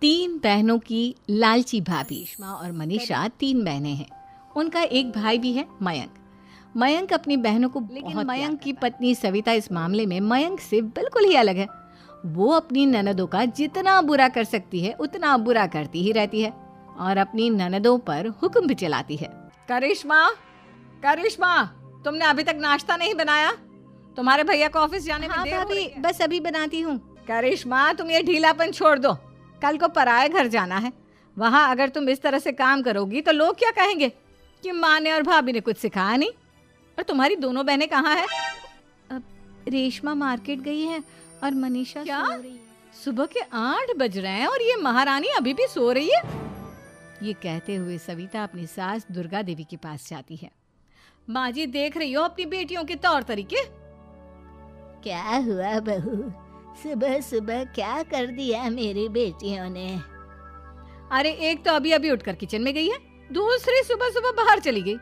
तीन बहनों की लालची भाभी रेशमा और मनीषा तीन बहनें हैं। उनका एक भाई भी है मयंक। मयंक अपनी बहनों को लेकिन मयंक की पत्नी सविता इस मामले में मयंक से बिल्कुल ही अलग है। वो अपनी ननदों का जितना बुरा कर सकती है उतना बुरा करती ही रहती है और अपनी ननदों पर हुक्म भी चलाती है। करिश्मा, करिश्मा, तुमने अभी तक नाश्ता नहीं बनाया? तुम्हारे भैया को ऑफिस जाने में देर हो रही है। बस अभी बनाती हूँ। करिश्मा, तुम ये ढीलापन छोड़ दो। कल को पराए घर जाना है। वहाँ अगर तुम इस तरह से काम करोगी तो लोग क्या कहेंगे कि माँ ने और भाभी ने कुछ सिखाया नहीं। और तुम्हारी दोनों बहनें कहाँ हैं? अब रेशमा मार्केट गई है और मनीषा क्या? सो रही है। सुबह के 8 बज रहे हैं और ये महारानी अभी भी सो रही है। ये कहते हुए सविता अपनी सास दुर्गा देवी के पास जाती है। माँ जी, देख रही हो अपनी बेटियों के तौर तरीके? क्या हुआ बहू, सुबह सुबह क्या कर दिया मेरी बेटियों ने? अरे एक तो अभी अभी उठकर किचन में गई है, दूसरी सुबह सुबह बाहर चली गई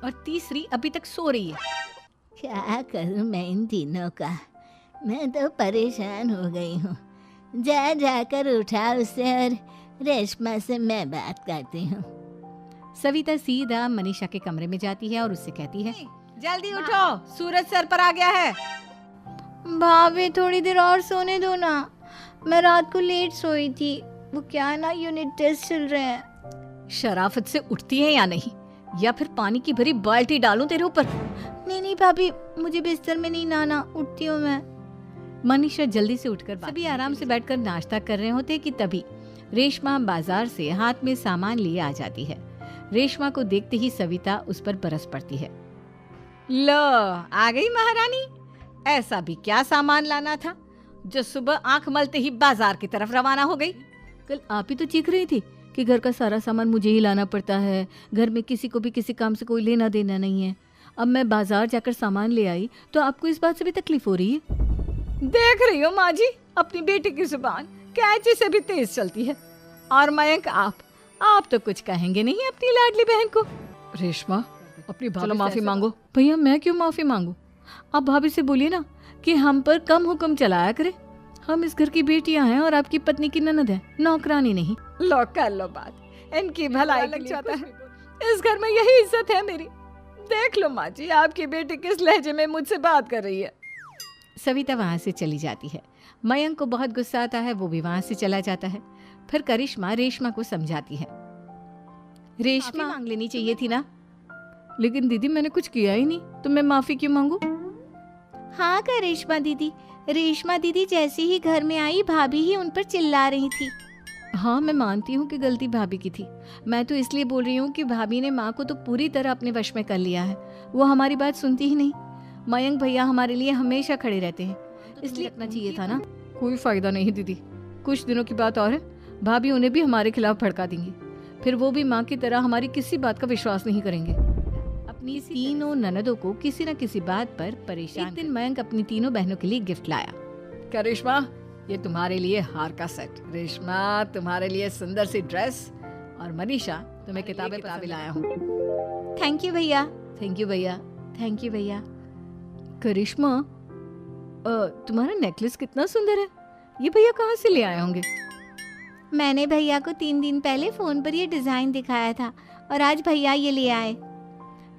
और तीसरी अभी तक सो रही है। क्या करूं मैं इन तीनों का? मैं तो परेशान हो गई हूँ। जा जाकर उठा उसे और रेशमा से मैं बात करती हूँ। सविता सीधा मनीषा के कमरे में जाती है और उससे कहती है, जल्दी उठो, सूरज सर पर आ गया है। भाभी थोड़ी देर और सोने दो ना, मैं रात को लेट सोई थी। वो क्या है ना, यूनिट टेस्ट चल रहे हैं। शराफत से उठती है या नहीं, या फिर पानी की भरी बाल्टी डालूं तेरे ऊपर? नहीं भाभी, मुझे बिस्तर में नहीं लाना, उठती हूँ मैं। मनीषा जल्दी से उठकर सभी आराम से बैठकर नाश्ता कर रहे होते कि तभी रेशमा बाजार से हाथ में सामान लिए आ जाती है। रेशमा को देखते ही सविता उस पर बरस पड़ती है। लो, आ गई महारानी। ऐसा भी क्या सामान लाना था जो सुबह आंख मलते ही बाजार की तरफ रवाना हो गई? कल आप ही तो चीख रही थी कि घर का सारा सामान मुझे ही लाना पड़ता है, घर में किसी को भी किसी काम से कोई लेना देना नहीं है। अब मैं बाजार जाकर सामान ले आई तो आपको इस बात से भी तकलीफ हो रही है? देख रही हो माँ जी, अपनी बेटी की जुबान कैंची से भी तेज चलती है। और मयंक, आप तो कुछ कहेंगे नहीं अपनी लाडली बहन को। रेशमा, अपनी भाभी से माफी मांगो। भैया, मैं क्यों माफी मांगू? आप भाभी से बोलिए ना कि हम पर कम हुक्म चलाया करे। हम इस घर की बेटियां हैं और आपकी पत्नी की ननद है, नौकरानी नहीं। लो कर लो बात, इनकी भलाई लग जाता है। इस घर में यही इज्जत है मेरी। देख लो माँ जी, आपकी बेटी किस लहजे में मुझसे बात कर रही है। सविता वहाँ से चली जाती है। मयंक को बहुत गुस्सा आता है, वो भी वहाँ से चला जाता है। फिर करिश्मा रेशमा को समझाती है। रेशमा मांग लेनी चाहिए थी ना। लेकिन दीदी, मैंने कुछ किया ही नहीं, तो मैं माफी क्यों मांगू? हाँ करिश्मा दीदी, रेशमा दीदी जैसे ही घर में आई भाभी ही उन पर चिल्ला रही थी। हाँ, मैं मानती हूँ कि गलती भाभी की थी। मैं तो इसलिए बोल रही हूँ कि भाभी ने माँ को तो पूरी तरह अपने वश में कर लिया है। वो हमारी बात सुनती ही नहीं। मयंक भैया हमारे लिए हमेशा खड़े रहते हैं, इसलिए रखना चाहिए था ना। कोई फायदा नहीं दीदी, कुछ दिनों की बात और है, भाभी उन्हें भी हमारे खिलाफ भड़का देंगी। फिर वो भी माँ की तरह हमारी किसी बात का विश्वास नहीं करेंगे। अपनी तीनों ननदों को किसी न किसी बात पर परेशान। एक दिन मयंक अपनी तीनों बहनों के लिए गिफ्ट लाया। करिश्मा, ये तुम्हारे लिए हार का सेट। रेशमा, तुम्हारे लिए सुंदर सी ड्रेस। और मनीषा, तुम्हें किताबें लाया हूँ। थैंक यू भैया। थैंक यू भैया। थैंक यू भैया। करिश्मा, तुम्हारा नेकलेस कितना सुंदर है। ये भैया कहाँ से ले आए होंगे? मैंने भैया को 3 दिन पहले फोन पर ये डिजाइन दिखाया था और आज भैया ये ले आए।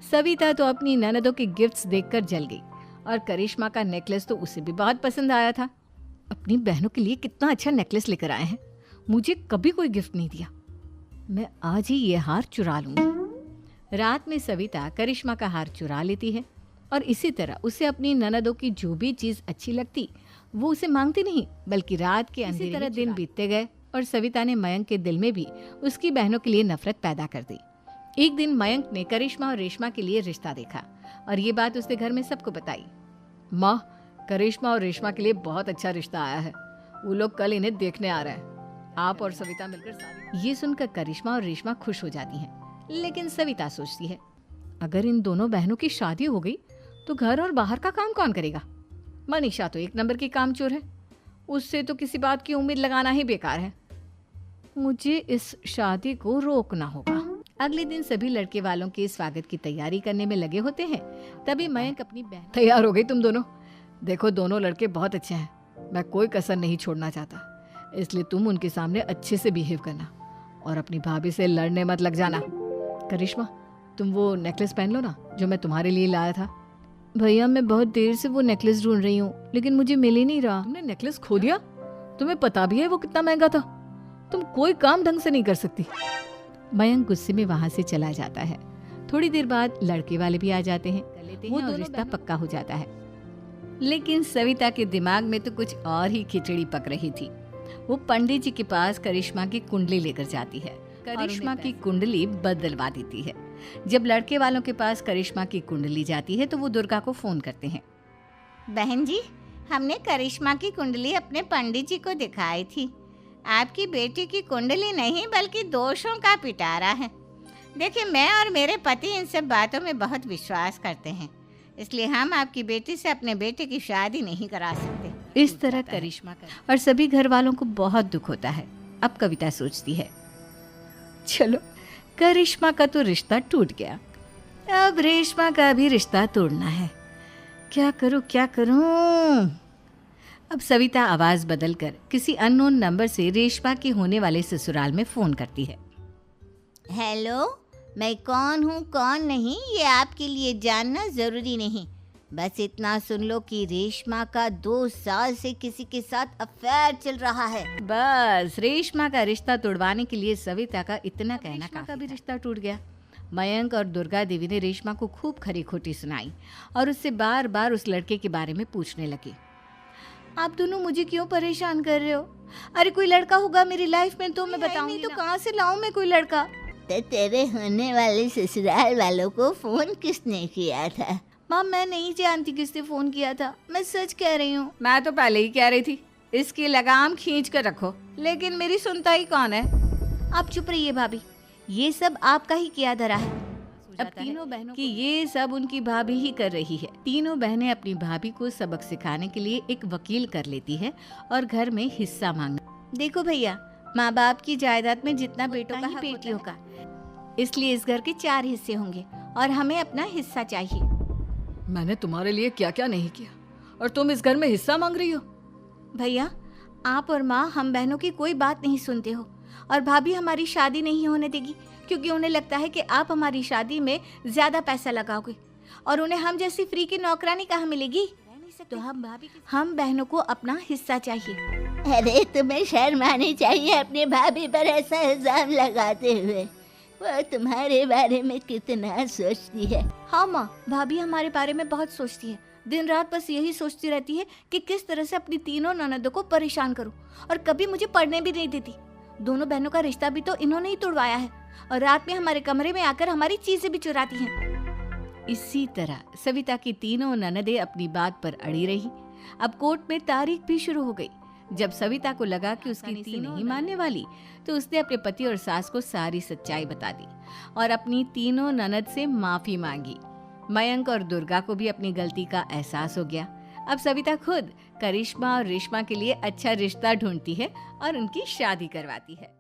सविता तो अपनी ननदों के गिफ्ट्स देखकर जल गई और करिश्मा का नेकलेस तो उसे भी बहुत पसंद आया था। अपनी बहनों के लिए कितना अच्छा नेकलेस लेकर आए हैं, मुझे कभी कोई गिफ्ट नहीं दिया। मैं आज ही ये हार चुरा लूंगी। रात में सविता करिश्मा का हार चुरा लेती है और इसी तरह उसे अपनी ननदों की जो भी चीज अच्छी लगती वो उसे मांगती नहीं, बल्कि रात के अंधेरे तरह दिन बीतते गए और सविता ने मयंक के दिल में भी उसकी बहनों के लिए नफरत पैदा कर दी। एक दिन मयंक ने करिश्मा और रेशमा के लिए रिश्ता देखा और ये बात उसने घर में सबको बताई। माँ, करिश्मा और रेशमा के लिए बहुत अच्छा रिश्ता आया है। वो लोग कल इन्हें देखने आ रहे हैं। आप और सविता मिलकर शादी। ये सुनकर करिश्मा और रेशमा खुश हो जाती हैं, लेकिन सविता सोचती है, अगर इन दोनों बहनों की शादी हो गई तो घर और बाहर का काम कौन करेगा? मनीषा तो एक नंबर की कामचोर है, उससे तो किसी बात की उम्मीद लगाना ही बेकार है। मुझे इस शादी को रोकना होगा। अगले दिन सभी लड़के वालों के स्वागत की तैयारी करने में लगे होते हैं। तभी मयंक अपनी बहन। तैयार हो गई तुम दोनों? देखो, दोनों लड़के बहुत अच्छे हैं, मैं कोई कसर नहीं छोड़ना चाहता। इसलिए तुम उनके सामने अच्छे से बिहेव करना और अपनी भाभी से लड़ने मत लग जाना। करिश्मा, तुम वो नेकलेस पहन लो ना जो मैं तुम्हारे लिए लाया था। भैया मैं बहुत देर से वो नेकलेस ढूंढ रही हूँ लेकिन मुझे मिल ही नहीं रहा। तुमने नेकलेस खो दिया? तुम्हें पता भी है वो कितना महंगा था? तुम कोई काम ढंग से नहीं कर सकती। मयंक गुस्से में वहां से चला जाता है। थोड़ी देर बाद लड़के वाले भी आ जाते हैं वो और रिश्ता पक्का हो जाता है। लेकिन सविता के दिमाग में तो कुछ और ही खिचड़ी पक रही थी। वो पंडित जी के पास करिश्मा की कुंडली लेकर जाती है। करिश्मा की कुंडली बदलवा देती है। जब लड़के वालों के पास करिश्मा की कुंडली जाती है तो वो दुर्गा को फोन करते हैं। बहन जी, हमने करिश्मा की कुंडली अपने पंडित जी को दिखाई थी। आपकी बेटी की कुंडली नहीं बल्कि दोषों का पिटारा है। देखिए, मैं और मेरे पति इन सब बातों में बहुत विश्वास करते हैं, इसलिए हम आपकी बेटी से अपने बेटे की शादी नहीं करा सकते। इस तरह करिश्मा और सभी घर वालों को बहुत दुख होता है। अब कविता सोचती है, चलो करिश्मा का तो रिश्ता टूट गया, अब रेशमा का भी रिश्ता तोड़ना है। क्या करूं? अब सविता आवाज बदलकर किसी अननोन नंबर से रेशमा के होने वाले ससुराल में फोन करती है। हेलो, मैं कौन हूँ कौन नहीं ये आपके लिए जानना ज़रूरी नहीं। बस इतना सुन लो कि रेशमा का 2 साल से किसी के साथ अफेयर चल रहा है। बस रेशमा का रिश्ता तोड़वाने के लिए सविता का इतना कहना का भी रिश्ता टूट गया। मयंक और दुर्गा देवी ने रेशमा को खूब खरी खोटी सुनाई और उससे बार बार उस लड़के के बारे में पूछने लगे। आप दोनों मुझे क्यों परेशान कर रहे हो? अरे कोई लड़का होगा मेरी लाइफ में तो मैं बताऊंगी, तो कहाँ से लाऊं मैं कोई लड़का? तो तेरे होने वाले ससुराल वालों को फोन किसने किया था? माँ मैं नहीं जानती किसने फोन किया था, मैं सच कह रही हूँ। मैं तो पहले ही कह रही थी इसकी लगाम खींच कर रखो, लेकिन मेरी सुनता ही कौन है। आप चुप रहिए भाभी, ये सब आपका ही किया धरा है। अब तीनों बहनों कि ये सब उनकी भाभी ही कर रही है। तीनों बहनें अपनी भाभी को सबक सिखाने के लिए एक वकील कर लेती है और घर में हिस्सा मांगना। देखो भैया, माँ बाप की जायदाद में जितना बेटों का ही बेटियों का, इसलिए इस घर के 4 हिस्से होंगे और हमें अपना हिस्सा चाहिए। मैंने तुम्हारे लिए क्या क्या नहीं किया और तुम इस घर में हिस्सा मांग रही हो? भैया, आप और माँ हम बहनों की कोई बात नहीं सुनते हो और भाभी हमारी शादी नहीं होने देगी क्योंकि उन्हें लगता है कि आप हमारी शादी में ज्यादा पैसा लगाओगे और उन्हें हम जैसी फ्री की नौकरानी कहाँ मिलेगी। तो हम बहनों को अपना हिस्सा चाहिए। अरे तुम्हें शर्म आनी चाहिए अपनी भाभी पर ऐसा इल्जाम लगाते हुए। वो तुम्हारे बारे में कितना सोचती है। हाँ माँ, भाभी हमारे बारे में बहुत सोचती है। दिन रात बस यही सोचती रहती है कि किस तरह से अपनी तीनों ननदों को परेशान करूं और कभी मुझे पढ़ने भी नहीं देती। दोनों बहनों का रिश्ता भी तो इन्होंने ही तोड़वाया है और रात में हमारे कमरे में आकर हमारी चीजें भी चुराती हैं। इसी तरह सविता की तीनों ननदें अपनी बात पर अड़ी रही। अब कोर्ट में तारीख भी शुरू हो गई। जब सविता को लगा कि उसकी तीनों नहीं मानने वाली, तो उसने अपने पति और सास को सारी सच्चाई बता दी और अपनी तीनों ननद से माफी मांगी। मयंक और दुर्गा को भी अपनी गलती का एहसास हो गया। अब सविता खुद करिश्मा और रेशमा के लिए अच्छा रिश्ता ढूंढती है और उनकी शादी करवाती है।